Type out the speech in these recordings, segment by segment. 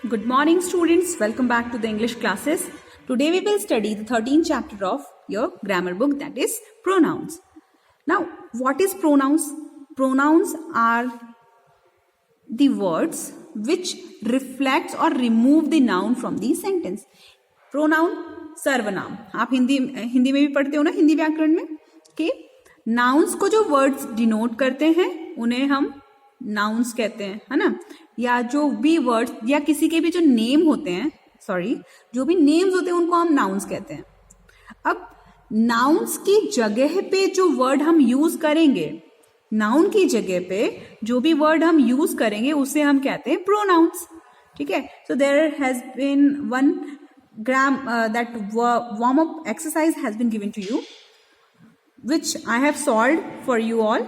Good morning students, welcome back to the English classes. Today we will study the 13th chapter of your grammar book, that is pronouns. Now what is pronouns? Pronouns are the words which reflects or remove the noun from the sentence. Pronoun सर्वनाम, आप हिंदी में भी पढ़ते हो ना, हिंदी व्याकरण में कि नाउन्स को जो वर्ड्स डिनोट करते हैं उन्हें हम नाउन्स कहते हैं, है ना। या जो भी वर्ड्स या किसी के भी जो नेम होते हैं, जो भी नेम्स होते हैं उनको हम नाउन्स कहते हैं। अब नाउन्स की जगह पे जो वर्ड हम यूज करेंगे, नाउन की जगह पे जो भी वर्ड हम यूज करेंगे उसे हम कहते हैं प्रोनाउंस। ठीक है, so there has been one that warm up exercise has been given to you which I have solved for you all.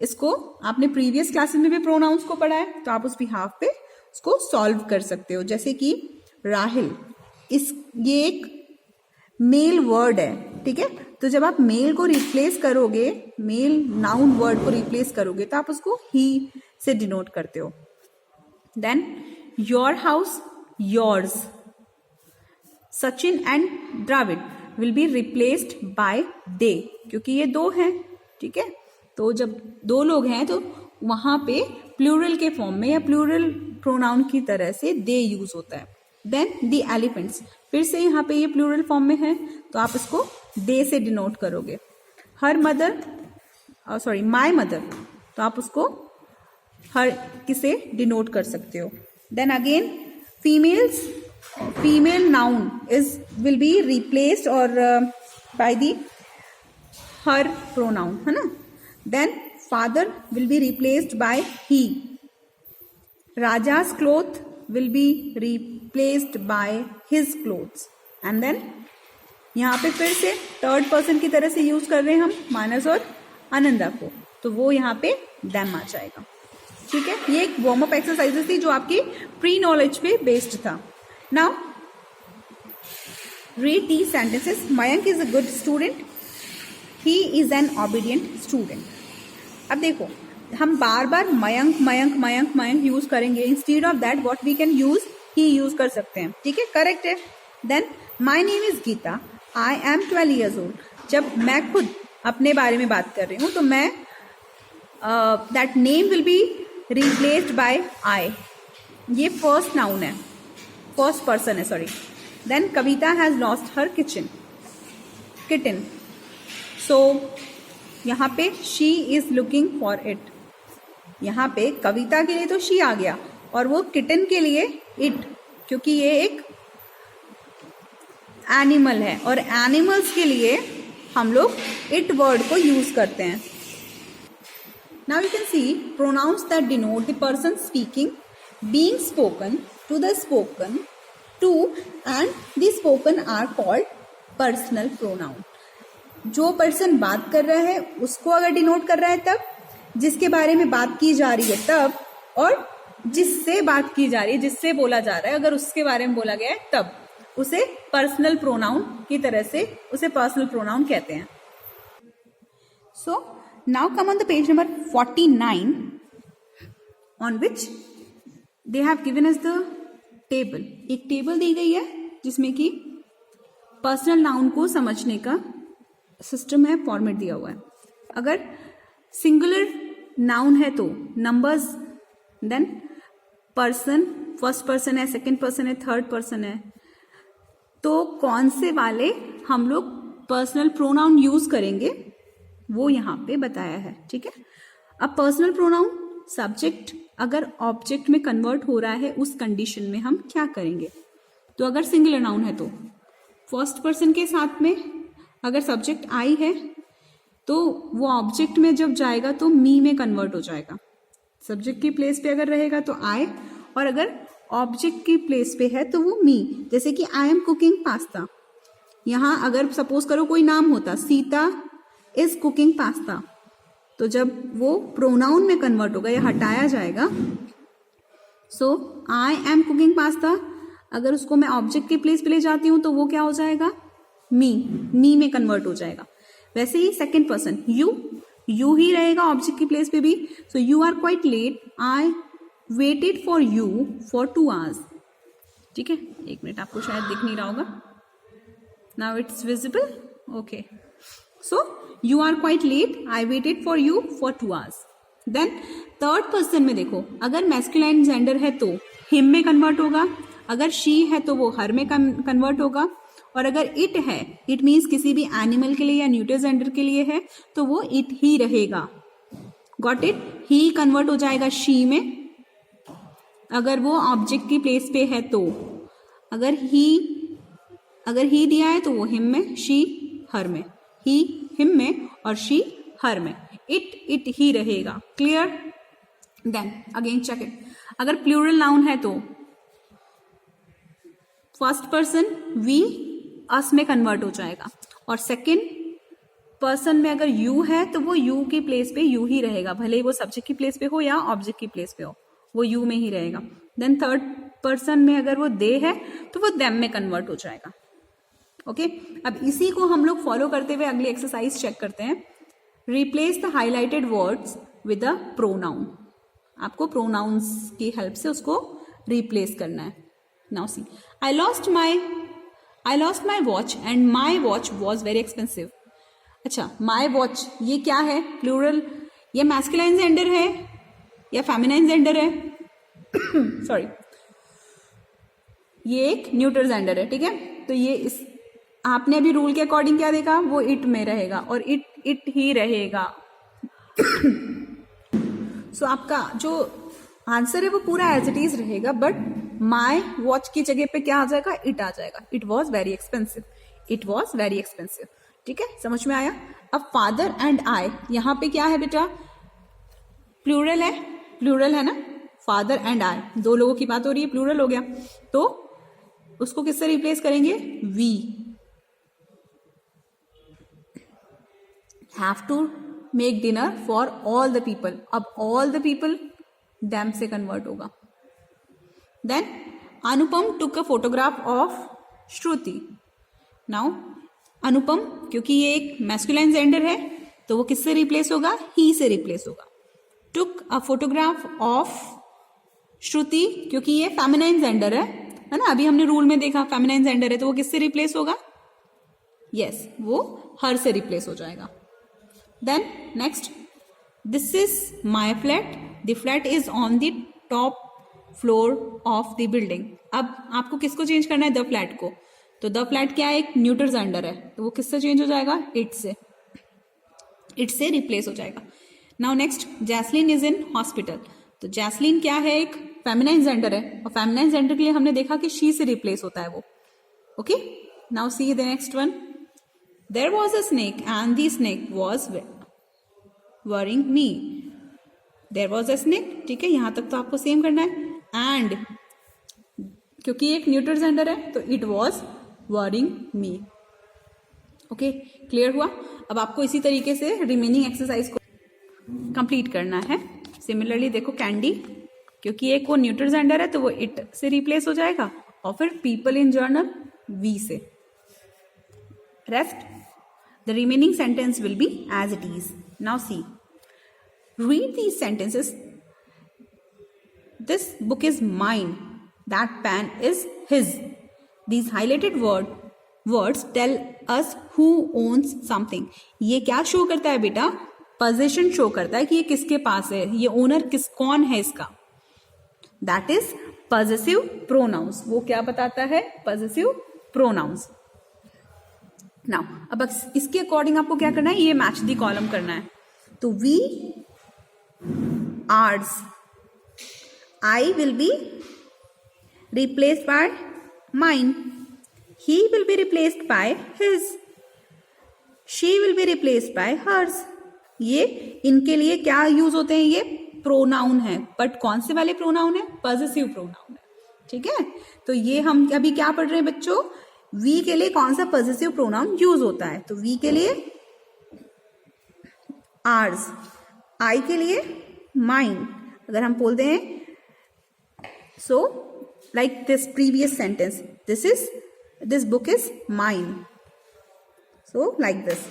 इसको आपने प्रीवियस क्लासेस में भी प्रोनाउंस को पढ़ा है, तो आप उस बिहाफ पे उसको सॉल्व कर सकते हो। जैसे कि राहिल, ये एक मेल वर्ड है, ठीक है। तो जब आप मेल को रिप्लेस करोगे, मेल नाउन वर्ड को रिप्लेस करोगे तो आप उसको ही से डिनोट करते हो। Then your house, yours, Sachin and Dravid will be replaced by they, क्योंकि ये दो हैं, ठीक है। तो जब दो लोग हैं तो वहां पे प्लूरल के फॉर्म में या प्लूरल प्रोनाउन की तरह से दे यूज होता है। देन द एलिफेंट्स, फिर से यहाँ पे ये प्लूरल फॉर्म में है तो आप इसको दे से डिनोट करोगे। हर मदर, माय मदर, तो आप उसको हर किसे डिनोट कर सकते हो। Then again female noun will be replaced और बाय दी हर प्रोनाउन, है ना। Then father will be replaced by he, राजा's cloth will be replaced by his clothes, and then यहाँ पे फिर से थर्ड पर्सन की तरह से यूज कर रहे हैं हम मानस और आनंदा को, तो वो यहाँ पे them आ जाएगा। ठीक है, ये एक वार्म अप एक्सरसाइजेस थी जो आपकी प्री नॉलेज पे बेस्ड था। Now read the sentences. Mayank is a good student, he is an obedient student. अब देखो, हम बार बार मयंक मयंक मयंक मयंक यूज करेंगे, instead of that what we can use he use कर सकते हैं, ठीक है, करेक्ट है। Then my name is Geeta, I am 12 years old। जब मैं खुद अपने बारे में बात कर रही हूं तो मैं that name will be replaced by I, ये फर्स्ट नाउन है, फर्स्ट पर्सन है, sorry. Then Kavita has lost her kitten, so यहाँ पे she is looking for it. यहाँ पे कविता के लिए तो शी आ गया और वो किटन के लिए इट, क्योंकि ये एक एनिमल है और एनिमल्स के लिए हम लोग इट वर्ड को यूज करते हैं। Now you can see pronounce that denote the person speaking, being spoken, to the spoken, to and the spoken are called personal pronoun. जो पर्सन बात कर रहा है उसको अगर डिनोट कर रहा है तब, जिसके बारे में बात की जा रही है तब, और जिससे बात की जा रही है, जिससे बोला जा रहा है, अगर उसके बारे में बोला गया है तब उसे पर्सनल प्रोनाउन की तरह से उसे पर्सनल प्रोनाउन कहते हैं। So now come on the page number 49 on which they have given us the table. एक टेबल दी गई है जिसमें कि पर्सनल नाउन को समझने का सिस्टम है, फॉर्मेट दिया हुआ है। अगर सिंगुलर नाउन है तो numbers, then person, first person है, सेकंड पर्सन है, थर्ड पर्सन है, तो कौन से वाले हम लोग पर्सनल प्रोनाउन यूज करेंगे वो यहाँ पे बताया है, ठीक है। अब पर्सनल प्रोनाउन सब्जेक्ट अगर ऑब्जेक्ट में कन्वर्ट हो रहा है उस कंडीशन में हम क्या करेंगे। तो अगर सिंगुलर नाउन है तो फर्स्ट पर्सन के साथ में अगर सब्जेक्ट आई है तो वो ऑब्जेक्ट में जब जाएगा तो मी में कन्वर्ट हो जाएगा। सब्जेक्ट की प्लेस पे अगर रहेगा तो आई, और अगर ऑब्जेक्ट की प्लेस पे है तो वो मी। जैसे कि आई एम कुकिंग पास्ता, यहां अगर सपोज करो कोई नाम होता सीता इज कुकिंग पास्ता, तो जब वो प्रोनाउन में कन्वर्ट होगा या हटाया जाएगा, सो आई एम कुकिंग पास्ता, अगर उसको मैं ऑब्जेक्ट की प्लेस पे ले जाती हूं तो वो क्या हो जाएगा, मी में कन्वर्ट हो जाएगा। वैसे ही सेकंड पर्सन यू ही रहेगा ऑब्जेक्ट की प्लेस पे भी। So you are quite late, I waited for you for 2 hours। ठीक है, 1 मिनट, आपको शायद दिख नहीं रहा होगा. Now it's visible. Okay, so you are quite late, I waited for you for 2 hours. Then third person में देखो, अगर मैस्कुलाइन जेंडर है तो हिम में कन्वर्ट होगा, अगर शी है तो वो हर में कन्वर्ट होगा, और अगर इट है, इट मीन्स किसी भी एनिमल के लिए या न्यूट्रल जेंडर के लिए है तो वो इट ही रहेगा. Got it. ही कन्वर्ट हो जाएगा शी में अगर वो ऑब्जेक्ट की प्लेस पे है तो. अगर ही दिया है तो वो हिम में, शी हर में, ही हिम में और शी हर में. इट ही रहेगा. Clear. Then again check it. अगर प्लूरल नाउन है तो फर्स्ट पर्सन वी अस में कन्वर्ट हो जाएगा, और सेकंड पर्सन में अगर यू है तो वो यू की प्लेस पे यू ही रहेगा, भले ही वो सब्जेक्ट की प्लेस पे हो या ऑब्जेक्ट की प्लेस पे हो, वो यू में ही रहेगा. देन थर्ड पर्सन में अगर वो दे है तो वो देम में कन्वर्ट हो जाएगा. ओके, अब इसी को हम लोग फॉलो करते हुए अगली एक्सरसाइज चेक करते हैं. Replace the highlighted words with a pronoun. आपको प्रोनाउंस की हेल्प से उसको रिप्लेस करना है. Now see, I lost my watch and my watch was very expensive. अच्छा, माई वॉच ये क्या है? प्लूरल. ये मैस्कुलाइन जेंडर है या फेमिनाइन जेंडर है? सॉरी, ये एक न्यूट्रल जेंडर है. ठीक है, तो ये इस आपने अभी रूल के अकॉर्डिंग क्या देखा, वो इट में रहेगा और इट ही रहेगा. सो आपका जो आंसर है वो पूरा एज इट इज रहेगा, बट माई वॉच की जगह पे क्या आ जाएगा? इट आ जाएगा. It was very expensive. It was very expensive. ठीक है, समझ में आया. अब फादर एंड आई, यहां पे क्या है बेटा? प्लूरल है ना. फादर एंड आई, 2 लोगों की बात हो रही है, प्लूरल हो गया, तो उसको किससे रिप्लेस करेंगे? We. Have to make dinner for all the people. अब ऑल द पीपल them से कन्वर्ट होगा. Then Anupam took a photograph of Shruti. Now Anupam, क्योंकि ये एक मैस्कुलाइन जेंडर है तो वो किससे रिप्लेस होगा? ही से रिप्लेस होगा. टुक अ फोटोग्राफ ऑफ श्रुति, क्योंकि ये फेमिनाइन जेंडर है ना. अभी हमने रूल में देखा फेमिनाइन जेंडर है तो वो किससे रिप्लेस होगा? यस, वो हर से रिप्लेस हो जाएगा. Then next, this is my flat. The flat is on the top floor of the building. अब आपको किसको चेंज करना है? द फ्लैट को. तो द फ्लैट क्या है? एक न्यूट्रल जेंडर है, तो वो किससे चेंज हो जाएगा? इट से रिप्लेस हो जाएगा. Now next, Jasleen is in hospital. तो जैस्लिन क्या है? एक फेमिनाइन जेंडर है, और फेमिनाइन जेंडर के लिए हमने देखा कि शी से रिप्लेस होता है वो. Okay, now see the next one. There was a snake and the snake was worrying me. There was a snake. ठीक है, यहां तक तो आपको सेम करना है. एंड क्योंकि एक न्यूट्रल जेंडर है तो it was worrying me. Okay, clear हुआ. अब आपको इसी तरीके से रिमेनिंग एक्सरसाइज को कंप्लीट करना है. सिमिलरली देखो, कैंडी, क्योंकि एक वो न्यूट्रल जेंडर है तो वो इट से रिप्लेस हो जाएगा, और फिर people in general we say. Rest the remaining sentence will be as it is. Now see, read these sentences. This book is mine. That pen is his. These highlighted words tell us who owns something. ये क्या show करता है बेटा? Position show करता है कि ये किसके पास है, ये ओनर कौन है इसका. That is possessive pronouns. वो क्या बताता है? possessive pronouns. Now, अब इसके अकॉर्डिंग आपको क्या करना है? ये मैच दी कॉलम करना है. तो we, ours, I will be replaced by mine. He will be replaced by his. She will be replaced by hers. ये इनके लिए क्या यूज होते हैं? ये प्रोनाउन है, बट कौन से वाले प्रोनाउन है? पॉजिटिव प्रोनाउन है. ठीक है, तो ये हम अभी क्या पढ़ रहे हैं बच्चों? वी के लिए कौन सा पॉजिटिव प्रोनाउन यूज होता है? तो वी के लिए आर्स, आई के लिए माइन. अगर हम बोलते हैं so like this previous sentence, this book is mine. So like this.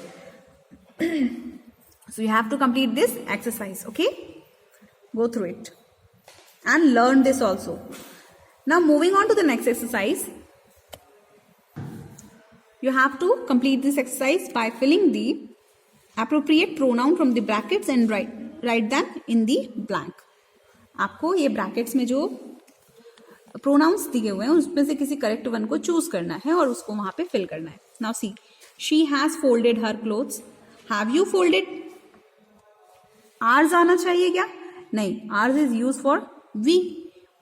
So you have to complete this exercise. Okay, go through it and learn this also. Now moving on to the next exercise. You have to complete this exercise by filling the appropriate pronoun from the brackets and write them in the blank. आपको ये brackets में जो pronouns दिए हुए हैं उसमें से किसी करेक्ट वन को चूज करना है और उसको वहां पे फिल करना है. Now see, she has folded her clothes. Have you folded? Ours आना चाहिए क्या? नहीं, ours is used for we.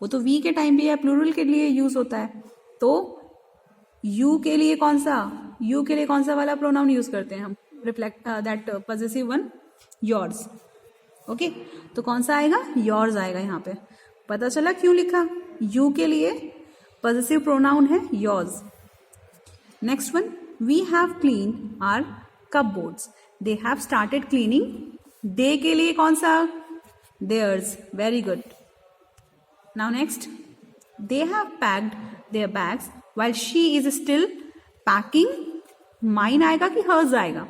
वो तो we के टाइम भी है, प्लूरल के लिए यूज होता है. तो you के लिए कौन सा वाला प्रोनाउन यूज करते हैं हम? Reflect that possessive one, yours. Okay, तो कौन सा आएगा? yours आएगा. यहाँ पे पता चला क्यों लिखा? you के लिए पॉजेसिव प्रोनाउन है yours. Next one, we have cleaned our cupboards. They have started cleaning. they के लिए कौन सा? theirs. very good. Now next, they have packed their bags while she is still packing. mine आएगा कि hers आएगा?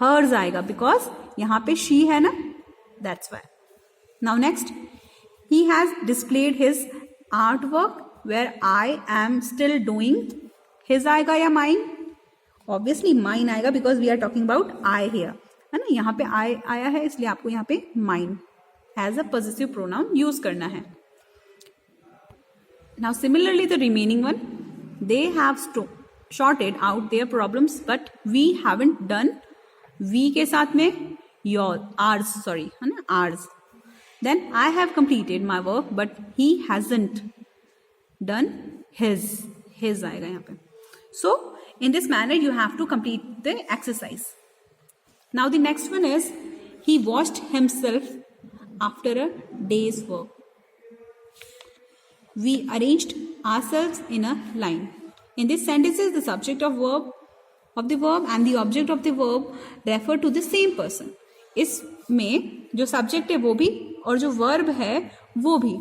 hers आएगा because यहाँ पे she है ना, that's why. Now next, he has displayed his artwork where I am still doing. his आएगा या mine? obviously mine आएगा because we are talking about I here, है ना. यहाँ पे I आया है इसलिए आपको यहाँ पे mine as a possessive pronoun use करना है. Now similarly the remaining one, they have sorted out their problems but we haven't done. we के साथ में ours है ना, ours. Then I have completed my work but he hasn't done his आएगा यहाँ पे. So in this manner you have to complete the exercise. Now the next one is, he washed himself after a day's work. We arranged ourselves in a line. In this sentences, the subject of the verb and the object of the verb refer to the same person. इसमें जो subject है वो भी और जो verb है वो भी,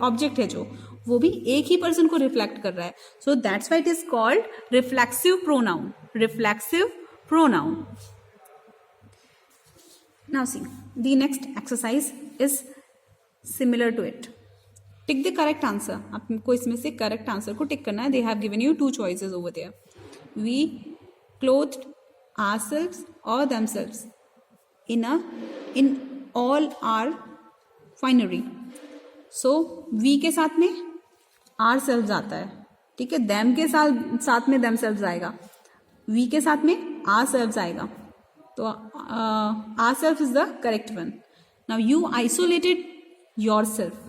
object है जो, वो भी एक ही person को reflect कर रहा है. So that's why it is called reflexive pronoun. reflexive pronoun. Now see, the next exercise is similar to it. Tick the correct answer. आपको इसमें से करेक्ट आंसर को टिक करना है. They have given you 2 choices over there. We clothed ourselves or themselves in all our finery. So we के साथ में ourselves आता है, ठीक है. them के साथ में themselves आएगा. we के साथ में ourselves आएगा. तो ourselves is the correct one. Now you isolated yourself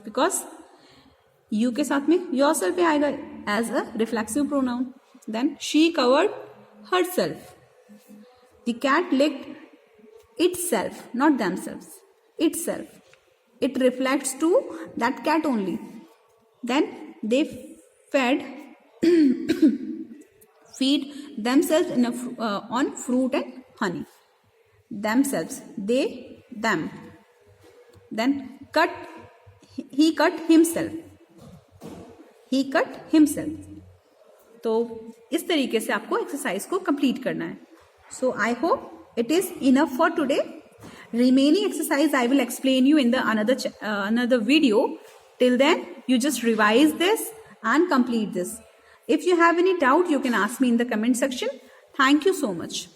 because you के साथ में yourself पे आएगा as a reflexive pronoun. Then she covered herself. The cat licked itself, not themselves. Itself. It reflects to that cat only. Then they feed themselves on fruit and honey. Themselves. They, them. Then he cut himself. तो इस तरीके से आपको exercise को complete करना है. So I hope it is enough for today. Remaining exercise I will explain you in the another video. Till then you just revise this and complete this. If you have any doubt you can ask me in the comment section. Thank you so much.